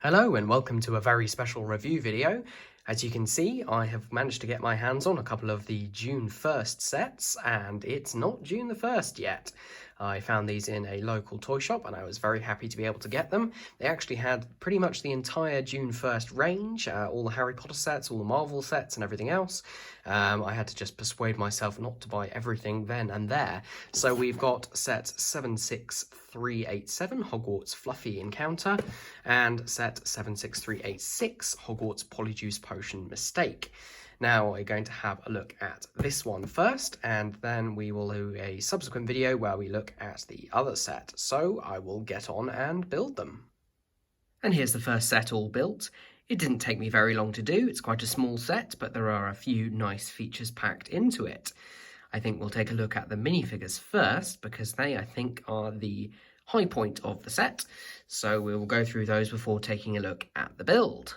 Hello and welcome to a very special review video. As you can see, I have managed to get my hands on a couple of the June 1st sets, and it's not June the 1st yet. I found these in a local toy shop and I was very happy to be able to get them. They actually had pretty much the entire June 1st range, all the Harry Potter sets, all the Marvel sets and everything else. I had to just persuade myself not to buy everything then and there. So we've got set 76387, Hogwarts Fluffy Encounter, and set 76386, Hogwarts Polyjuice Potion Mistake. Now we're going to have a look at this one first, and then we will do a subsequent video where we look at the other set. So I will get on and build them. And here's the first set all built. It didn't take me very long to do. It's quite a small set, but there are a few nice features packed into it. I think we'll take a look at the minifigures first, because they, I think, are the high point of the set. So we will go through those before taking a look at the build.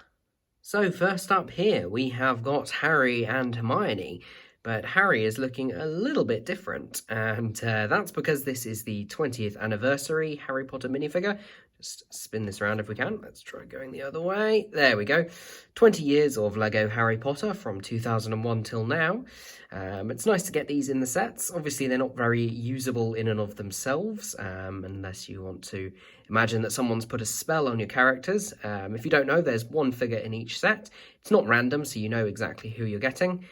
So first up here, we have got Harry and Hermione, but Harry is looking a little bit different, and that's because this is the 20th anniversary Harry Potter minifigure. Just spin this around if we can. Let's try going the other way. There we go. 20 years of Lego Harry Potter from 2001 till now. It's nice to get these in the sets. Obviously, they're not very usable in and of themselves, unless you want to imagine that someone's put a spell on your characters. If you don't know, there's one figure in each set. It's not random, so you know exactly who you're getting.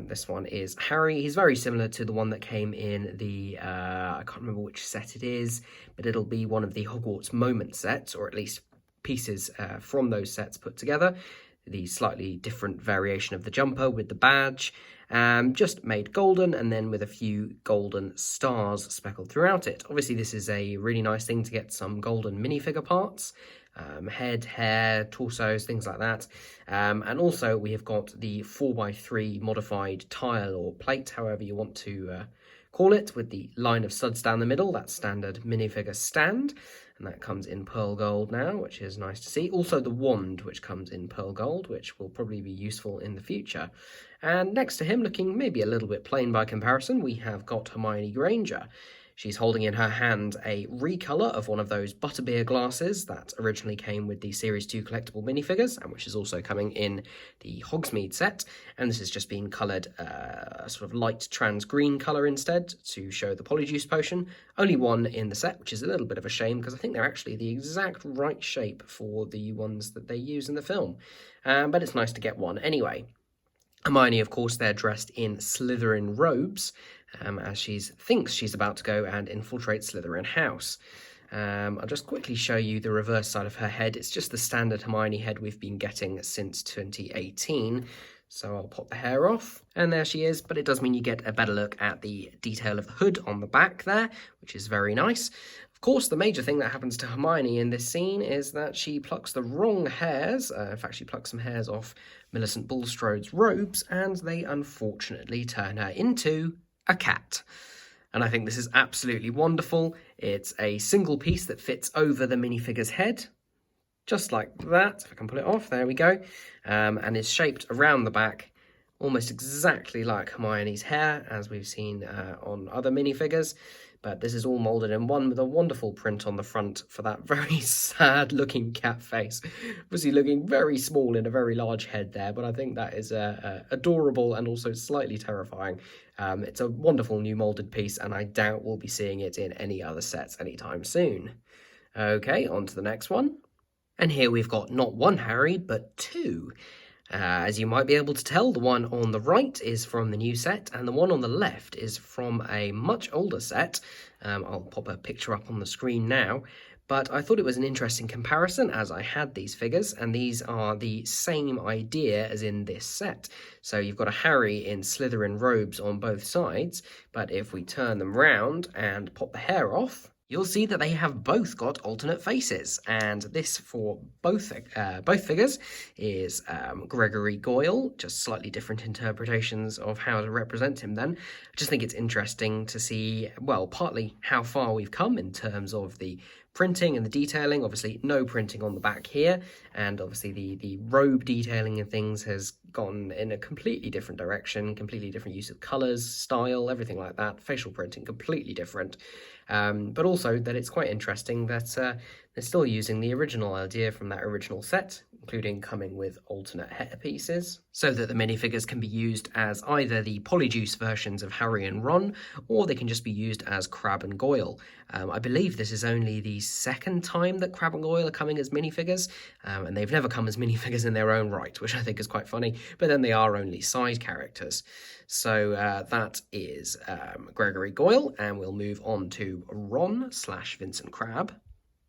This one is Harry. He's very similar to the one that came in the, I can't remember which set it is, but it'll be one of the Hogwarts Moment sets, or at least pieces from those sets put together. The slightly different variation of the jumper with the badge, just made golden and then with a few golden stars speckled throughout it. Obviously, this is a really nice thing to get some golden minifigure parts. Head, hair, torsos, things like that. And also we have got the 4x3 modified tile or plate, however you want to call it, with the line of studs down the middle. That's standard minifigure stand, and that comes in pearl gold now, which is nice to see. Also the wand, which comes in pearl gold, which will probably be useful in the future. And next to him, looking maybe a little bit plain by comparison, we have got Hermione Granger. She's holding in her hand a recolor of one of those butterbeer glasses that originally came with the Series 2 collectible minifigures, and which is also coming in the Hogsmeade set. And this has just been coloured a sort of light trans green colour instead to show the Polyjuice potion. Only one in the set, which is a little bit of a shame because I think they're actually the exact right shape for the ones that they use in the film. But it's nice to get one anyway. Hermione, of course, they're dressed in Slytherin robes, as she thinks she's about to go and infiltrate Slytherin House. I'll just quickly show you the reverse side of her head. It's just the standard Hermione head we've been getting since 2018. So I'll pop the hair off, and there she is, but it does mean you get a better look at the detail of the hood on the back there, which is very nice. Of course, the major thing that happens to Hermione in this scene is that she plucks the wrong hairs. In fact, she plucks some hairs off Millicent Bulstrode's robes, and they unfortunately turn her into a cat. And I think this is absolutely wonderful. It's a single piece that fits over the minifigure's head, just like that. If I can pull it off, there we go. And is shaped around the back, almost exactly like Hermione's hair, as we've seen on other minifigures. But this is all moulded in one with a wonderful print on the front for that very sad looking cat face. Obviously looking very small in a very large head there, but I think that is adorable and also slightly terrifying. It's a wonderful new moulded piece, and I doubt we'll be seeing it in any other sets anytime soon. Okay, on to the next one. And here we've got not one Harry, but two. As you might be able to tell, the one on the right is from the new set, and the one on the left is from a much older set. I'll pop a picture up on the screen now, but I thought it was an interesting comparison as I had these figures, and these are the same idea as in this set. So you've got a Harry in Slytherin robes on both sides, but if we turn them round and pop the hair off, you'll see that they have both got alternate faces, and this for both figures is Gregory Goyle, just slightly different interpretations of how to represent him then. I just think it's interesting to see, well, partly how far we've come in terms of the printing and the detailing. Obviously no printing on the back here, and obviously the robe detailing and things has gone in a completely different direction, completely different use of colours, style, everything like that. Facial printing completely different. But also that it's quite interesting that They're still using the original idea from that original set, including coming with alternate header pieces, so that the minifigures can be used as either the Polyjuice versions of Harry and Ron, or they can just be used as Crabbe and Goyle. I believe this is only the second time that Crabbe and Goyle are coming as minifigures, and they've never come as minifigures in their own right, which I think is quite funny, but then they are only side characters. So that is Gregory Goyle, and we'll move on to Ron/Vincent Crabbe.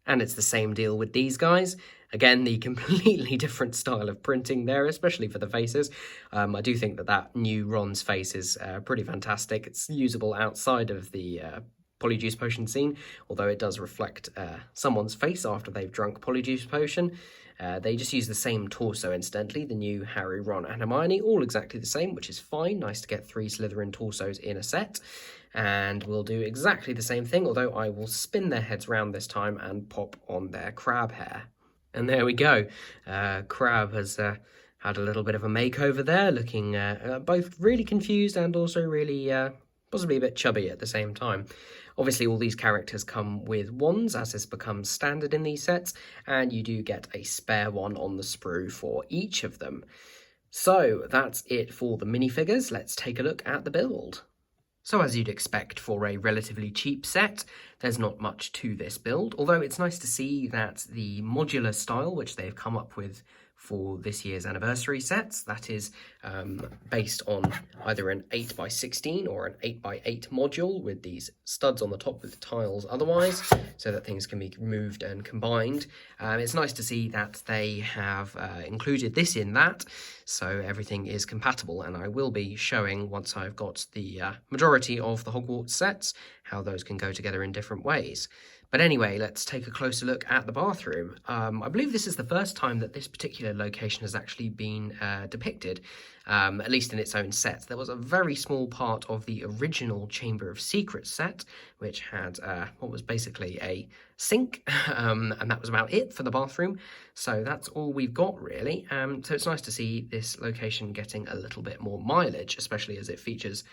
And it's the same deal with these guys. Again, the completely different style of printing there, especially for the faces. I do think that new Ron's face is pretty fantastic. It's usable outside of the Polyjuice potion scene, although it does reflect someone's face after they've drunk Polyjuice potion. They just use the same torso, incidentally, the new Harry, Ron and Hermione, all exactly the same, which is fine. Nice to get 3 Slytherin torsos in a set. And we'll do exactly the same thing, although I will spin their heads round this time and pop on their Crabbe hair. And there we go. Crabbe has had a little bit of a makeover there, looking both really confused and also really possibly a bit chubby at the same time. Obviously, all these characters come with wands, as has become standard in these sets, and you do get a spare one on the sprue for each of them. So that's it for the minifigures. Let's take a look at the build. So as you'd expect for a relatively cheap set, there's not much to this build, although it's nice to see that the modular style, which they've come up with for this year's anniversary sets, that is based on either an 8x16 or an 8x8 module with these studs on the top with the tiles otherwise, so that things can be moved and combined. It's nice to see that they have included this in that, so everything is compatible, and I will be showing, once I've got the majority of the Hogwarts sets, how those can go together in different ways. But anyway, let's take a closer look at the bathroom. I believe this is the first time that this particular location has actually been depicted, at least in its own set. There was a very small part of the original Chamber of Secrets set, which had what was basically a sink, and that was about it for the bathroom. So that's all we've got, really. So it's nice to see this location getting a little bit more mileage, especially as it features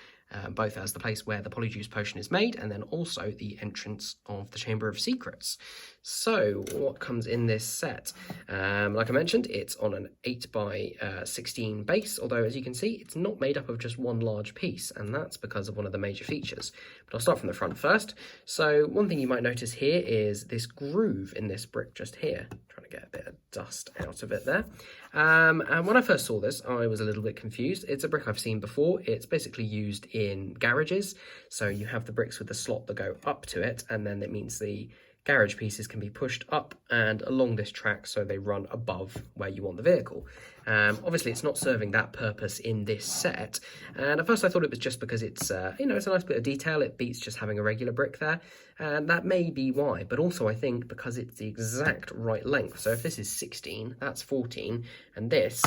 both as the place where the Polyjuice potion is made and then also the entrance of the Chamber of Secrets. So what comes in this set? Like I mentioned, it's on an 8x16 base, although as you can see, it's not made up of just one large piece, and that's because of one of the major features. But I'll start from the front first. So one thing you might notice here is this groove in this brick just here. I'm trying to get a bit of dust out of it there. And when I first saw this, I was a little bit confused. It's a brick I've seen before. It's basically used in garages. So you have the bricks with the slot that go up to it, and then it means the garage pieces can be pushed up and along this track so they run above where you want the vehicle. Obviously, it's not serving that purpose in this set, and at first I thought it was just because it's, it's a nice bit of detail. It beats just having a regular brick there, and that may be why, but also I think because it's the exact right length. So if this is 16, that's 14, and this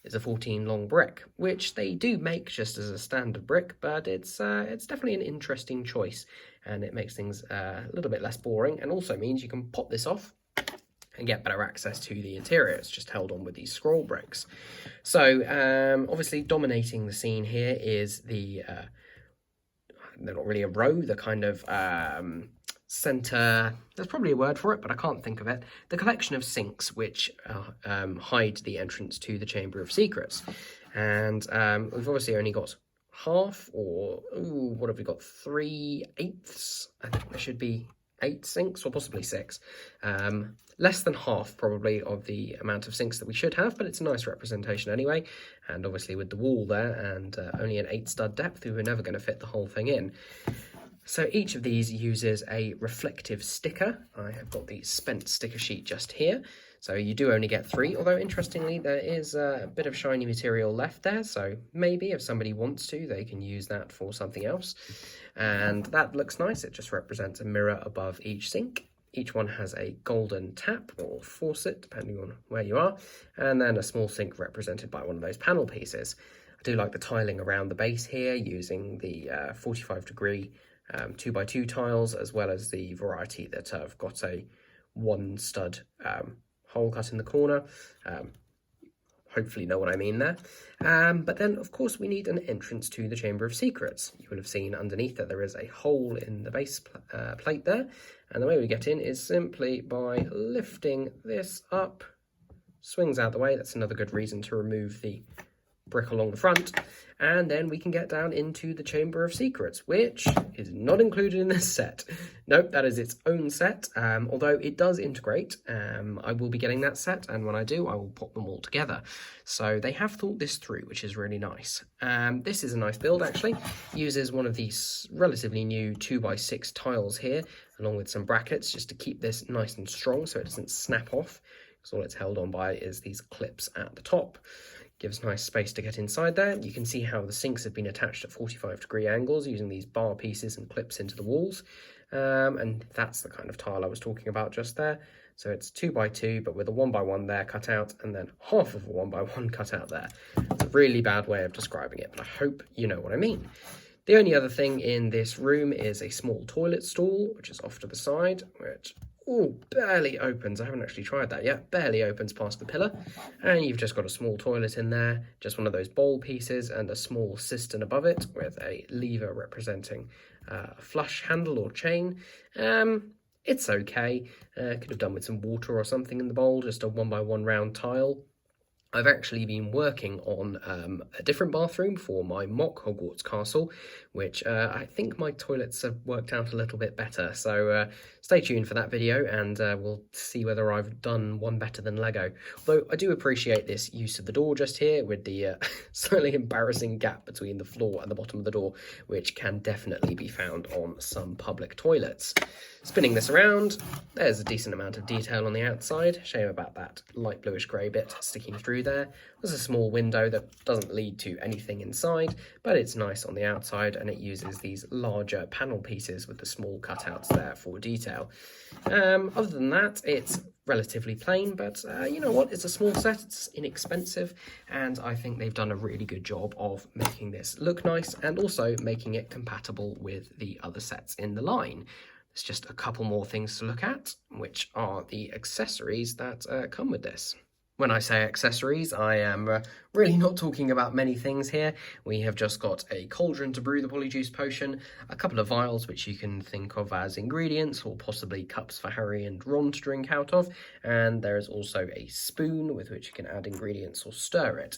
is a 14 long brick, which they do make just as a standard brick, but it's definitely an interesting choice, and it makes things a little bit less boring, and also means you can pop this off and get better access to the interior. It's just held on with these scroll bricks. So obviously dominating the scene here is the they're not really a row, the kind of center, there's probably a word for it, but I can't think of it. The collection of sinks which hide the entrance to the Chamber of Secrets. And we've obviously only got half, or what have we got, 3/8? I think there should be 8 sinks, or possibly 6. Less than half probably of the amount of sinks that we should have, but it's a nice representation anyway. And obviously with the wall there and only an 8 stud depth, we were never going to fit the whole thing in. So each of these uses a reflective sticker. I have got the spent sticker sheet just here. So you do only get 3, although interestingly there is a bit of shiny material left there, so maybe if somebody wants to, they can use that for something else. And that looks nice. It just represents a mirror above each sink. Each one has a golden tap or faucet, depending on where you are, and then a small sink represented by one of those panel pieces. I do like the tiling around the base here, using the 45-degree 2x2 tiles, as well as the variety that have got a 1 stud hole cut in the corner. Hopefully know what I mean there. But then, of course, we need an entrance to the Chamber of Secrets. You will have seen underneath that there is a hole in the base plate there, And the way we get in is simply by lifting this up. Swings out the way. That's another good reason to remove the brick along the front. And then we can get down into the Chamber of Secrets, which is not included in this set. Nope, that is its own set, although it does integrate. I will be getting that set, and when I do, I will pop them all together. So they have thought this through, which is really nice. This is a nice build, actually. Uses one of these relatively new 2x6 tiles here, along with some brackets, just to keep this nice and strong so it doesn't snap off, because all it's held on by is these clips at the top. Gives nice space to get inside there. You can see how the sinks have been attached at 45-degree angles using these bar pieces and clips into the walls. And that's the kind of tile I was talking about just there. So it's 2x2, but with a 1x1 there cut out, and then half of a 1x1 cut out there. It's a really bad way of describing it, but I hope you know what I mean. The only other thing in this room is a small toilet stall, which is off to the side, which barely opens. I haven't actually tried that yet. Barely opens past the pillar. And you've just got a small toilet in there, just one of those bowl pieces, and a small cistern above it with a lever representing a flush handle or chain. It's okay. Could have done with some water or something in the bowl, just a 1x1 round tile. I've actually been working on a different bathroom for my mock Hogwarts castle, which I think my toilets have worked out a little bit better. So stay tuned for that video, and we'll see whether I've done one better than Lego. Although I do appreciate this use of the door just here with the slightly embarrassing gap between the floor and the bottom of the door, which can definitely be found on some public toilets. Spinning this around, there's a decent amount of detail on the outside. Shame about that light bluish grey bit sticking through there. There's a small window that doesn't lead to anything inside, but it's nice on the outside, and it uses these larger panel pieces with the small cutouts there for detail. Other than that, it's relatively plain, but you know what? It's a small set, it's inexpensive, and I think they've done a really good job of making this look nice and also making it compatible with the other sets in the line. There's just a couple more things to look at, which are the accessories that come with this. When I say accessories, I am really not talking about many things here. We have just got a cauldron to brew the Polyjuice potion, a couple of vials which you can think of as ingredients, or possibly cups for Harry and Ron to drink out of, and there is also a spoon with which you can add ingredients or stir it.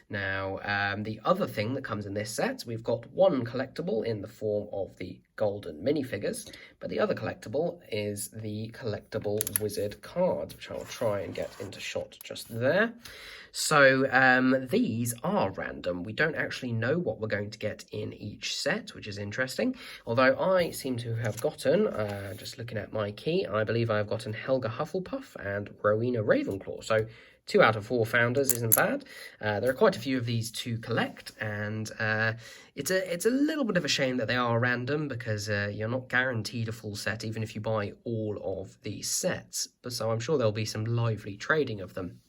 Now, the other thing that comes in this set, we've got one collectible in the form of the golden minifigures, but the other collectible is the collectible wizard cards, which I'll try and get into shot just there. So these are random. We don't actually know what we're going to get in each set, which is interesting. Although I seem to have gotten, just looking at my key, I believe I've gotten Helga Hufflepuff and Rowena Ravenclaw. So 2 out of 4 founders isn't bad. There are quite a few of these to collect, and it's a little bit of a shame that they are random, because you're not guaranteed a full set even if you buy all of these sets. But so I'm sure there'll be some lively trading of them.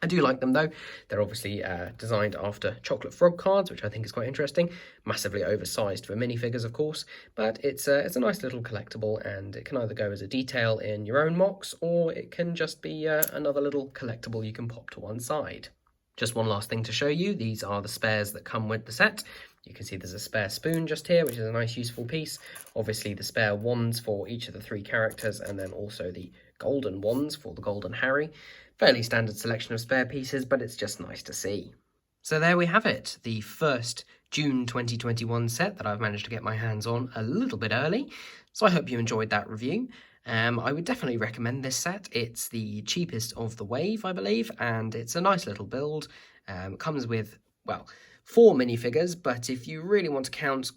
I do like them though. They're obviously designed after Chocolate Frog cards, which I think is quite interesting. Massively oversized for minifigures, of course, but it's a nice little collectible, and it can either go as a detail in your own mocks, or it can just be another little collectible you can pop to one side. Just one last thing to show you. These are the spares that come with the set. You can see there's a spare spoon just here, which is a nice useful piece. Obviously the spare wands for each of the 3 characters, and then also the golden wands for the Golden Harry. Fairly standard selection of spare pieces, but it's just nice to see. So there we have it, the first June 2021 set that I've managed to get my hands on a little bit early. So I hope you enjoyed that review. I would definitely recommend this set. It's the cheapest of the wave, I believe, and it's a nice little build. It comes with, well, 4 minifigures, but if you really want to count,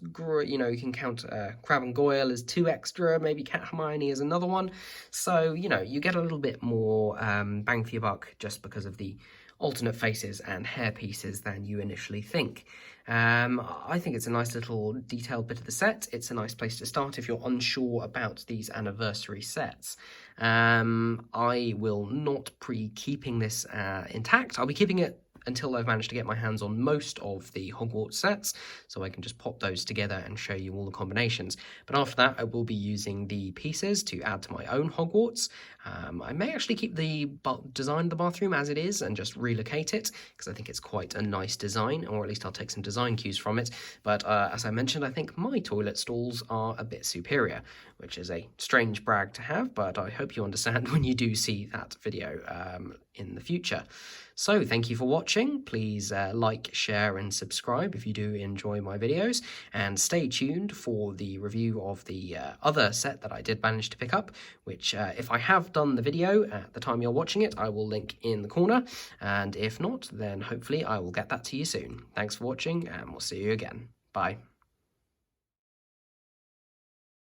you know, you can count Crabbe and Goyle as 2 extra, maybe Cat Hermione as another one. So, you know, you get a little bit more bang for your buck just because of the alternate faces and hair pieces than you initially think. I think it's a nice little detailed bit of the set. It's a nice place to start if you're unsure about these anniversary sets. I will not be keeping this intact. I'll be keeping it until I've managed to get my hands on most of the Hogwarts sets, so I can just pop those together and show you all the combinations. But after that, I will be using the pieces to add to my own Hogwarts. I may actually keep the design of the bathroom as it is and just relocate it, because I think it's quite a nice design, or at least I'll take some design cues from it. But as I mentioned, I think my toilet stalls are a bit superior, which is a strange brag to have, but I hope you understand when you do see that video in the future. So thank you for watching. Please like, share and subscribe if you do enjoy my videos, and stay tuned for the review of the other set that I did manage to pick up, which if I have done the video at the time you're watching it, I will link in the corner, and if not, then hopefully I will get that to you soon. Thanks for watching, and we'll see you again. Bye.